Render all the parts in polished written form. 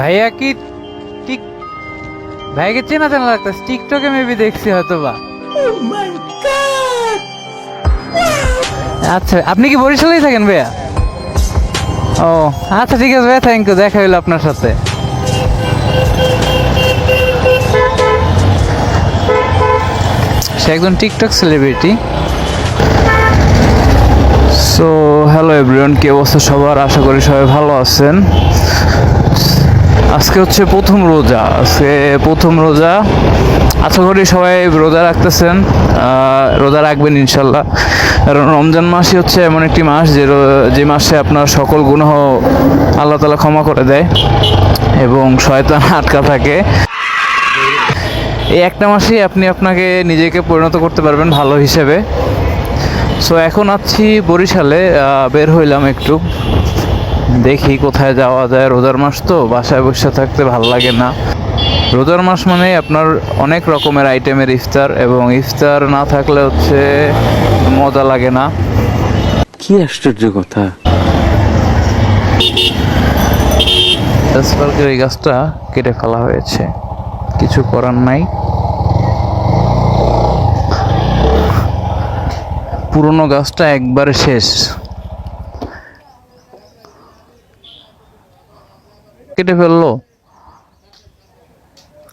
ভাইয়া কি টিক ভাইয়াকে চেনা চেনা লাগতেছে, টিকটকে মেবি দেখছি হয়তো বা। আচ্ছা, আপনি কি বরিশালেই থাকেন ভাইয়া? ও আচ্ছা, ঠিক আছে ভাইয়া, থ্যাংক ইউ, দেখা হইলো আপনার সাথে। সে একজন TikTok celebrity. So hello everyone, কি অবস্থা সবার? আশা করি সবাই ভালো আছেন। আজকে হচ্ছে প্রথম রোজা, আশা করি সবাই রোজা রাখতেছেন, রোজা রাখবেন ইনশাল্লাহ। কারণ রমজান মাসই হচ্ছে এমন একটি মাস যে মাসে আপনার সকল গুনাহ আল্লাহ তাআলা ক্ষমা করে দেয় এবং শয়তান আটকা থাকে। এই একটা মাসেই আপনি আপনাকে নিজেকে পরিণত করতে পারবেন ভালো হিসেবে। সো এখন আছি বরিশালে, বের হইলাম একটু, দেখি কোথায় যাওয়া যায়। রোজার মাস তো বাসায় বসে থাকতে ভালো লাগে না। রোজার মাস মানে আপনার অনেক রকমের আইটেমের ইফতার, এবং ইফতার না থাকলে হচ্ছে মজা লাগে না। কি আশ্চর্য কথা! এই গাছটা কেটে ফেলা হয়েছে, কিছু করার নাই। পুরনো গাছটা একবারে শেষ, কেটে ফেললো।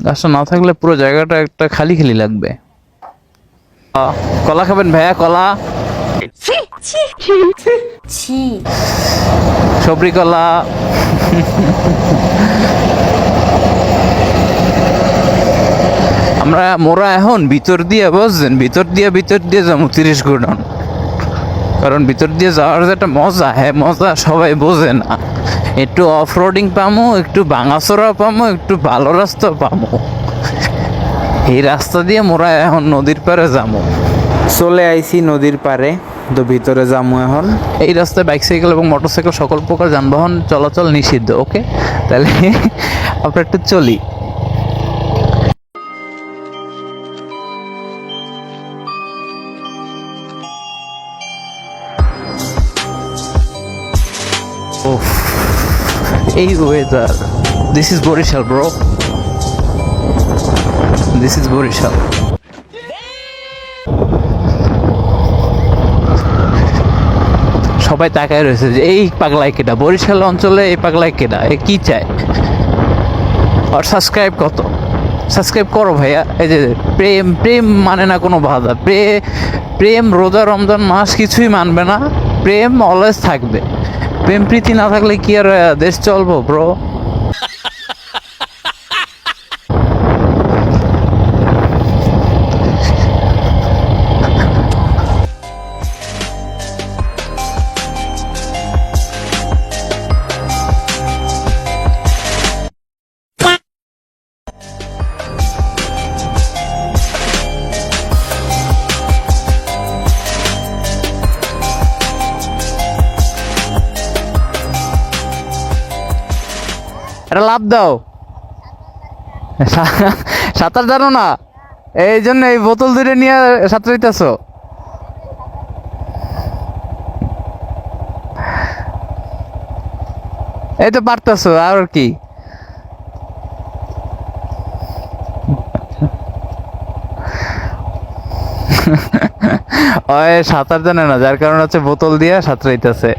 গাছটা না থাকলে পুরো জায়গাটা একটা খালি খালি লাগবে। কলা খাবেন ভাইয়া? কলা, সবরি কলা। মোরা এখন ভিতর দিয়ে বুঝছেন, ভিতর দিয়ে যাবো 30 গুণন। কারণ ভিতর দিয়ে যাওয়ার যে একটা মজা, হ্যাঁ মজা সবাই বোঝে না। একটু অফ রোডিং পামো, একটু ভাঙাচোরা পামো, একটু ভালো রাস্তা পামো। এই রাস্তা দিয়ে মোরা এখন নদীর পাড়ে যাবো। চলে আইছি নদীর পাড়ে, তো ভিতরে যাবো এখন। এই রাস্তায় বাইসাইকেল এবং মোটরসাইকেল সকল প্রকার যানবাহন চলাচল নিষিদ্ধ। ওকে, তাহলে আমরা একটু চলি। এই weather, this is Barishal bro, this is Barishal. সবাই তাকায় রয়েছে যে এই পাগলাই কেডা, বরিশাল অঞ্চলে এই পাগলাই কেডা, এ কি চায়। আর সাবস্ক্রাইব করো ভাইয়া। এই যে প্রেম মানে না কোনো বাধা, প্রেম রোজা রমজান মাস কিছুই মানবে না, প্রেম অলওয়েজ থাকবে। প্রেম প্রীতি না থাকলে কি আর দেশ চলবো ব্রো? এটা লাভ দাও। সাঁতার জানো না, এই জন্য এই বোতল ধরে নিয়ে সাঁতারিতেছ। এই তো পারতেছ, আর কি। ওই সাঁতার জানে না, যার কারণে হচ্ছে বোতল দিয়ে সাঁতরাইতেছে।